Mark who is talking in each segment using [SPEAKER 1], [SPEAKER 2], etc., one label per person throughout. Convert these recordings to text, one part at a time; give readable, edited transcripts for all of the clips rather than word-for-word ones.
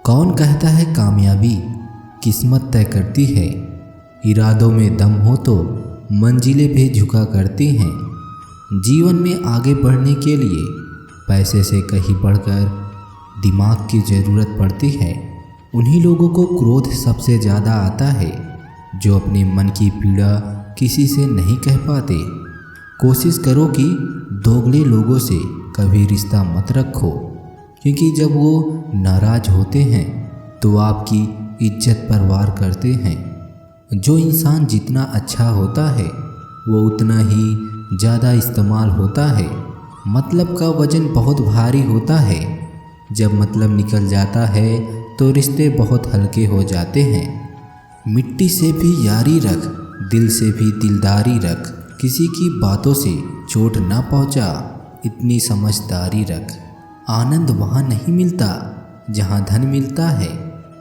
[SPEAKER 1] कौन कहता है कामयाबी किस्मत तय करती है। इरादों में दम हो तो मंजिलें भी झुका करती हैं। जीवन में आगे बढ़ने के लिए पैसे से कहीं बढ़कर दिमाग की ज़रूरत पड़ती है। उन्हीं लोगों को क्रोध सबसे ज़्यादा आता है जो अपने मन की पीड़ा किसी से नहीं कह पाते। कोशिश करो कि दोगले लोगों से कभी रिश्ता मत रखो, क्योंकि जब वो नाराज़ होते हैं तो आपकी इज्जत पर वार करते हैं। जो इंसान जितना अच्छा होता है वो उतना ही ज़्यादा इस्तेमाल होता है। मतलब का वज़न बहुत भारी होता है। जब मतलब निकल जाता है तो रिश्ते बहुत हल्के हो जाते हैं। मिट्टी से भी यारी रख, दिल से भी दिलदारी रख। किसी की बातों से चोट ना पहुंचा, इतनी समझदारी रख। आनंद वहाँ नहीं मिलता जहाँ धन मिलता है।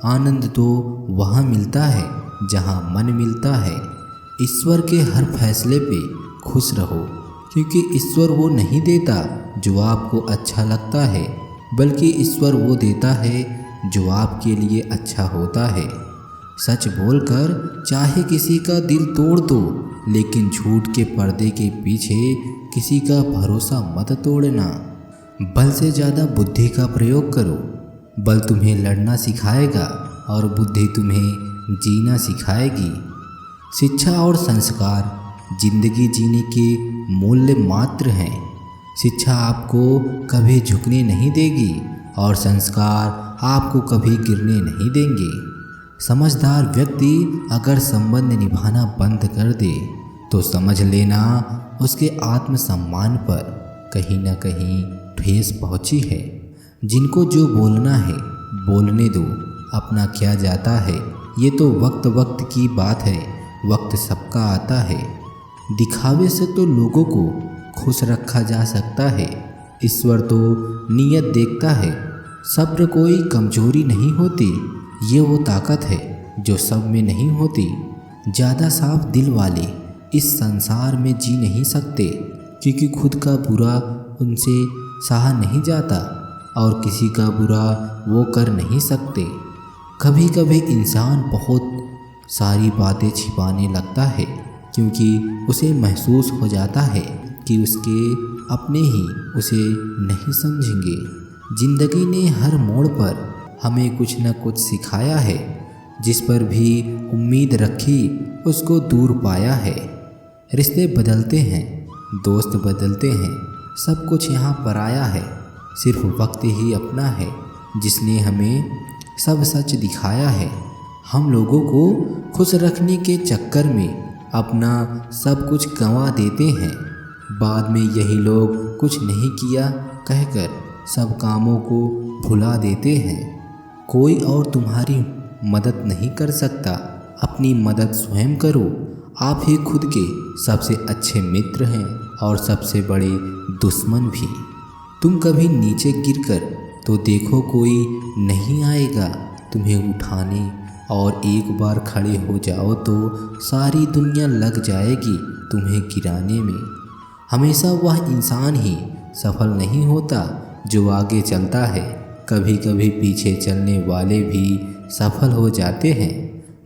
[SPEAKER 1] आनंद तो वहाँ मिलता है जहाँ मन मिलता है। ईश्वर के हर फैसले पे खुश रहो, क्योंकि ईश्वर वो नहीं देता जो आपको अच्छा लगता है, बल्कि ईश्वर वो देता है जो आपके लिए अच्छा होता है। सच बोलकर चाहे किसी का दिल तोड़ दो, लेकिन झूठ के पर्दे के पीछे किसी का भरोसा मत तोड़ना। बल से ज़्यादा बुद्धि का प्रयोग करो। बल तुम्हें लड़ना सिखाएगा और बुद्धि तुम्हें जीना सिखाएगी। शिक्षा और संस्कार जिंदगी जीने के मूल्य मात्र हैं। शिक्षा आपको कभी झुकने नहीं देगी और संस्कार आपको कभी गिरने नहीं देंगे। समझदार व्यक्ति अगर संबंध निभाना बंद कर दे तो समझ लेना उसके आत्मसम्मान पर कहीं न कहीं ठेस पहुंची है। जिनको जो बोलना है बोलने दो, अपना क्या जाता है। ये तो वक्त वक्त की बात है, वक्त सबका आता है। दिखावे से तो लोगों को खुश रखा जा सकता है, ईश्वर तो नीयत देखता है। सब्र कोई कमजोरी नहीं होती, ये वो ताकत है जो सब में नहीं होती। ज़्यादा साफ दिल वाले इस संसार में जी नहीं सकते, क्योंकि खुद का बुरा उनसे सहा नहीं जाता और किसी का बुरा वो कर नहीं सकते। कभी कभी इंसान बहुत सारी बातें छिपाने लगता है, क्योंकि उसे महसूस हो जाता है कि उसके अपने ही उसे नहीं समझेंगे। जिंदगी ने हर मोड़ पर हमें कुछ न कुछ सिखाया है। जिस पर भी उम्मीद रखी उसको दूर पाया है। रिश्ते बदलते हैं, दोस्त बदलते हैं, सब कुछ यहाँ पर आया है। सिर्फ वक्त ही अपना है जिसने हमें सब सच दिखाया है। हम लोगों को खुश रखने के चक्कर में अपना सब कुछ गंवा देते हैं। बाद में यही लोग कुछ नहीं किया कहकर सब कामों को भुला देते हैं। कोई और तुम्हारी मदद नहीं कर सकता, अपनी मदद स्वयं करो। आप ही खुद के सबसे अच्छे मित्र हैं और सबसे बड़े दुश्मन भी। तुम कभी नीचे गिरकर तो देखो कोई नहीं आएगा तुम्हें उठाने, और एक बार खड़े हो जाओ तो सारी दुनिया लग जाएगी तुम्हें गिराने में। हमेशा वह इंसान ही सफल नहीं होता जो आगे चलता है, कभी कभी पीछे चलने वाले भी सफल हो जाते हैं।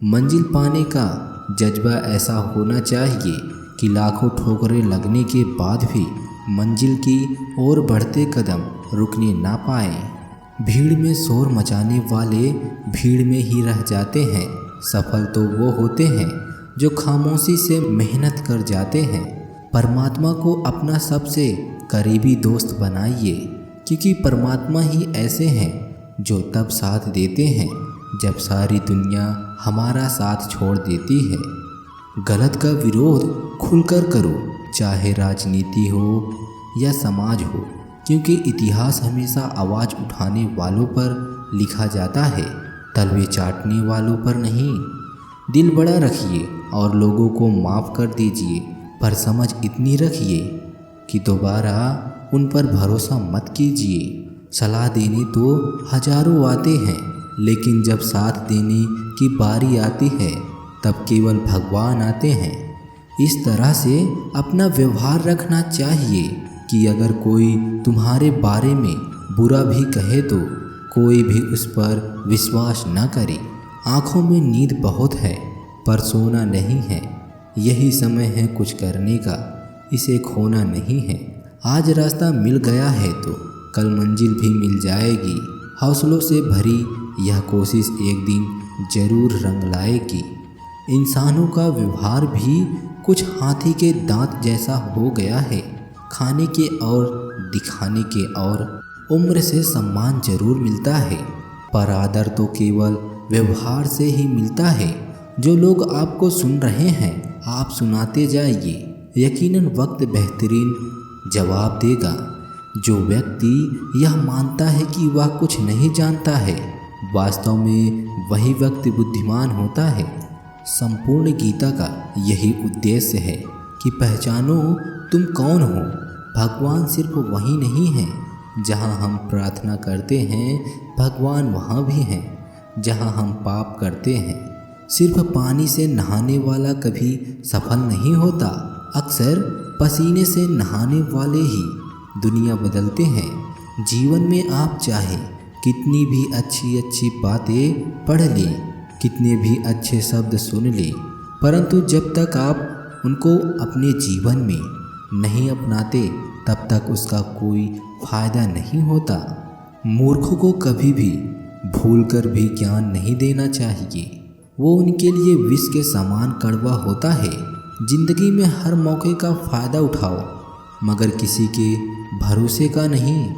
[SPEAKER 1] मंजिल पाने का जज्बा ऐसा होना चाहिए कि लाखों ठोकरें लगने के बाद भी मंजिल की ओर बढ़ते कदम रुकने ना पाएं। भीड़ में शोर मचाने वाले भीड़ में ही रह जाते हैं। सफल तो वो होते हैं जो खामोशी से मेहनत कर जाते हैं। परमात्मा को अपना सबसे करीबी दोस्त बनाइए, क्योंकि परमात्मा ही ऐसे हैं जो तब साथ देते हैं जब सारी दुनिया हमारा साथ छोड़ देती है। गलत का विरोध खुलकर करो, चाहे राजनीति हो या समाज हो, क्योंकि इतिहास हमेशा आवाज़ उठाने वालों पर लिखा जाता है, तलवे चाटने वालों पर नहीं। दिल बड़ा रखिए और लोगों को माफ़ कर दीजिए, पर समझ इतनी रखिए कि दोबारा उन पर भरोसा मत कीजिए। सलाह देने तो हजारों आते हैं, लेकिन जब साथ देने की बारी आती है तब केवल भगवान आते हैं। इस तरह से अपना व्यवहार रखना चाहिए कि अगर कोई तुम्हारे बारे में बुरा भी कहे तो कोई भी उस पर विश्वास न करे। आँखों में नींद बहुत है पर सोना नहीं है। यही समय है कुछ करने का, इसे खोना नहीं है। आज रास्ता मिल गया है तो कल मंजिल भी मिल जाएगी। हौसलों से भरी यह कोशिश एक दिन जरूर रंग लाएगी। इंसानों का व्यवहार भी कुछ हाथी के दांत जैसा हो गया है। खाने के और दिखाने के और उम्र से सम्मान जरूर मिलता है, पर आदर तो केवल व्यवहार से ही मिलता है। जो लोग आपको सुन रहे हैं, आप सुनाते जाइए, यकीनन वक्त बेहतरीन जवाब देगा। जो व्यक्ति यह मानता है कि वह कुछ नहीं जानता है, वास्तव में वही व्यक्ति बुद्धिमान होता है। संपूर्ण गीता का यही उद्देश्य है कि पहचानो तुम कौन हो। भगवान सिर्फ वही नहीं है जहाँ हम प्रार्थना करते हैं, भगवान वहाँ भी हैं जहाँ हम पाप करते हैं। सिर्फ पानी से नहाने वाला कभी सफल नहीं होता, अक्सर पसीने से नहाने वाले ही दुनिया बदलते हैं। जीवन में आप चाहे कितनी भी अच्छी अच्छी बातें पढ़ लें, कितने भी अच्छे शब्द सुन लें, परंतु जब तक आप उनको अपने जीवन में नहीं अपनाते तब तक उसका कोई फायदा नहीं होता। मूर्खों को कभी भी भूलकर भी ज्ञान नहीं देना चाहिए, वो उनके लिए विष के समान कड़वा होता है। जिंदगी में हर मौके का फ़ायदा उठाओ, मगर किसी के भरोसे का नहीं।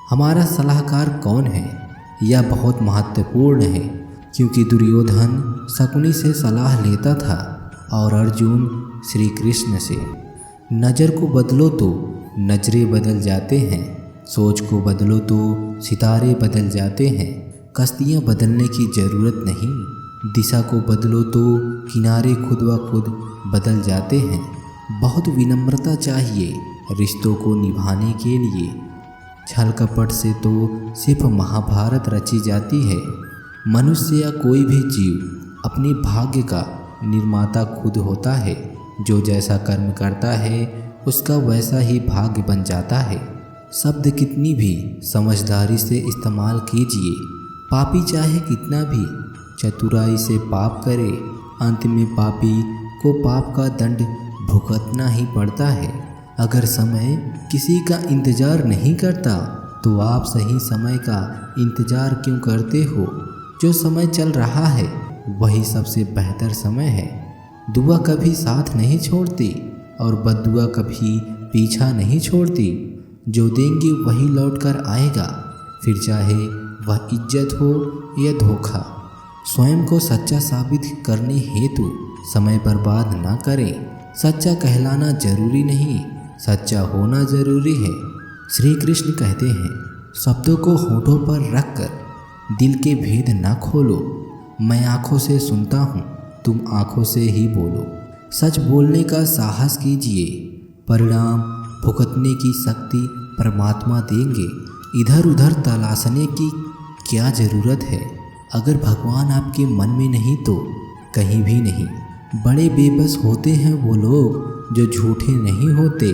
[SPEAKER 1] हमारा सलाहकार कौन है, यह बहुत महत्वपूर्ण है, क्योंकि दुर्योधन शकुनी से सलाह लेता था और अर्जुन श्री कृष्ण से। नज़र को बदलो तो नजरें बदल जाते हैं, सोच को बदलो तो सितारे बदल जाते हैं। कश्तियाँ बदलने की ज़रूरत नहीं, दिशा को बदलो तो किनारे खुद ब खुद बदल जाते हैं। बहुत विनम्रता चाहिए रिश्तों को निभाने के लिए। छल कपट से तो सिर्फ महाभारत रची जाती है। मनुष्य या कोई भी जीव अपने भाग्य का निर्माता खुद होता है। जो जैसा कर्म करता है उसका वैसा ही भाग्य बन जाता है। शब्द कितनी भी समझदारी से इस्तेमाल कीजिए, पापी चाहे कितना भी चतुराई से पाप करे, अंत में पापी को पाप का दंड भुगतना ही पड़ता है। अगर समय किसी का इंतज़ार नहीं करता तो आप सही समय का इंतज़ार क्यों करते हो? जो समय चल रहा है वही सबसे बेहतर समय है। दुआ कभी साथ नहीं छोड़ती और बद्दुआ कभी पीछा नहीं छोड़ती। जो देंगे वही लौट कर आएगा, फिर चाहे वह इज्जत हो या धोखा। स्वयं को सच्चा साबित करने हेतु समय बर्बाद ना करें। सच्चा कहलाना जरूरी नहीं, सच्चा होना जरूरी है। श्री कृष्ण कहते हैं, शब्दों को होठों पर रखकर दिल के भेद ना खोलो। मैं आँखों से सुनता हूँ, तुम आँखों से ही बोलो। सच बोलने का साहस कीजिए, परिणाम भुगतने की शक्ति परमात्मा देंगे। इधर उधर तलाशने की क्या ज़रूरत है? अगर भगवान आपके मन में नहीं तो कहीं भी नहीं। बड़े बेबस होते हैं वो लोग जो झूठे नहीं होते,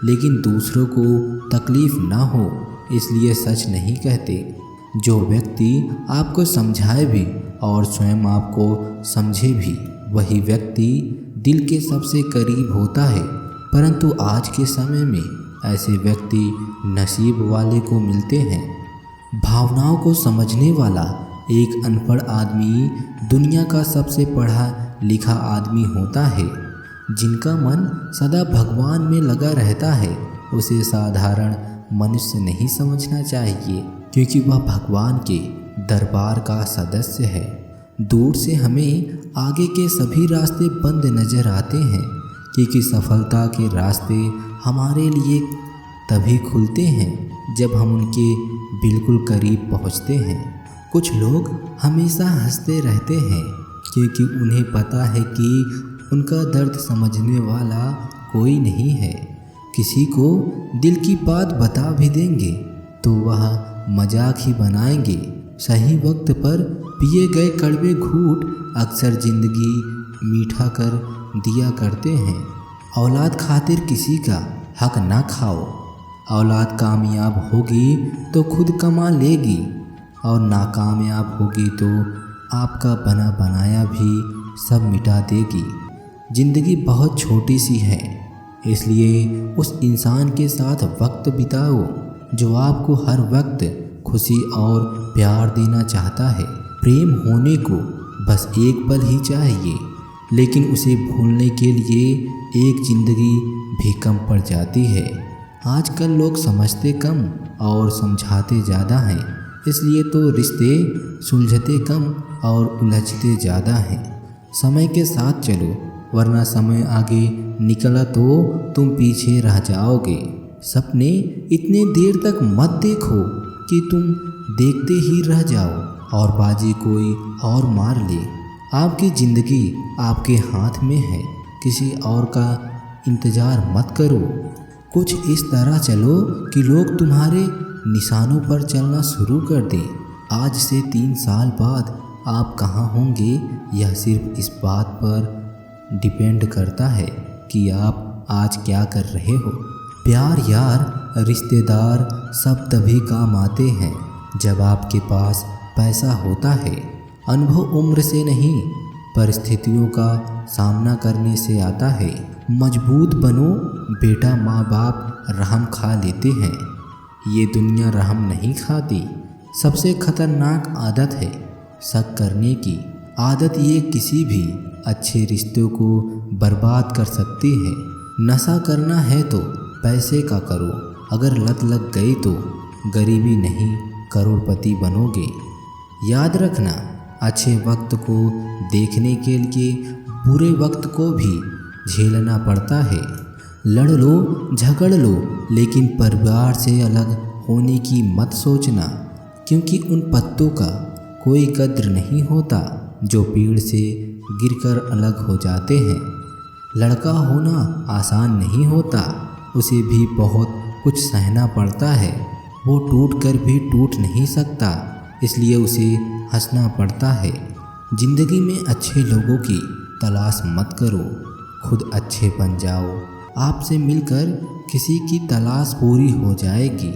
[SPEAKER 1] लेकिन दूसरों को तकलीफ़ ना हो इसलिए सच नहीं कहते। जो व्यक्ति आपको समझाए भी और स्वयं आपको समझे भी, वही व्यक्ति दिल के सबसे करीब होता है। परंतु आज के समय में ऐसे व्यक्ति नसीब वाले को मिलते हैं। भावनाओं को समझने वाला एक अनपढ़ आदमी दुनिया का सबसे पढ़ा लिखा आदमी होता है। जिनका मन सदा भगवान में लगा रहता है उसे साधारण मनुष्य नहीं समझना चाहिए, क्योंकि वह भगवान के दरबार का सदस्य है। दूर से हमें आगे के सभी रास्ते बंद नजर आते हैं, क्योंकि सफलता के रास्ते हमारे लिए तभी खुलते हैं जब हम उनके बिल्कुल करीब पहुंचते हैं। कुछ लोग हमेशा हंसते रहते हैं क्योंकि उन्हें पता है कि उनका दर्द समझने वाला कोई नहीं है। किसी को दिल की बात बता भी देंगे तो वह मजाक ही बनाएंगे। सही वक्त पर पिए गए कड़वे घूंट अक्सर जिंदगी मीठा कर दिया करते हैं। औलाद खातिर किसी का हक ना खाओ। औलाद कामयाब होगी तो खुद कमा लेगी, और नाकामयाब होगी तो आपका बना बनाया भी सब मिटा देगी। ज़िंदगी बहुत छोटी सी है, इसलिए उस इंसान के साथ वक्त बिताओ जो आपको हर वक्त खुशी और प्यार देना चाहता है। प्रेम होने को बस एक पल ही चाहिए, लेकिन उसे भूलने के लिए एक ज़िंदगी भी कम पड़ जाती है। आजकल लोग समझते कम और समझाते ज़्यादा हैं, इसलिए तो रिश्ते सुलझते कम और उलझते ज़्यादा हैं। समय के साथ चलो, वरना समय आगे निकला तो तुम पीछे रह जाओगे। सपने इतने देर तक मत देखो कि तुम देखते ही रह जाओ और बाजी कोई और मार ले। आपकी ज़िंदगी आपके हाथ में है, किसी और का इंतज़ार मत करो। कुछ इस तरह चलो कि लोग तुम्हारे निशानों पर चलना शुरू कर दें। आज से 3 साल बाद आप कहाँ होंगे, यह सिर्फ इस बात पर डिपेंड करता है कि आप आज क्या कर रहे हो। प्यार, यार, रिश्तेदार सब तभी काम आते हैं जब आपके पास पैसा होता है। अनुभव उम्र से नहीं, परिस्थितियों का सामना करने से आता है। मजबूत बनो बेटा, माँ बाप रहम खा लेते हैं, ये दुनिया रहम नहीं खाती। सबसे खतरनाक आदत है शक करने की आदत, ये किसी भी अच्छे रिश्तों को बर्बाद कर सकती है। नशा करना है तो पैसे का करो, अगर लत लग गई तो गरीबी नहीं करोड़पति बनोगे। याद रखना, अच्छे वक्त को देखने के लिए बुरे वक्त को भी झेलना पड़ता है। लड़ लो, झगड़ लो, लेकिन परिवार से अलग होने की मत सोचना, क्योंकि उन पत्तों का कोई कद्र नहीं होता जो पेड़ से गिरकर अलग हो जाते हैं। लड़का होना आसान नहीं होता, उसे भी बहुत कुछ सहना पड़ता है। वो टूट कर भी टूट नहीं सकता, इसलिए उसे हंसना पड़ता है। ज़िंदगी में अच्छे लोगों की तलाश मत करो, खुद अच्छे बन जाओ। आपसे मिलकर किसी की तलाश पूरी हो जाएगी।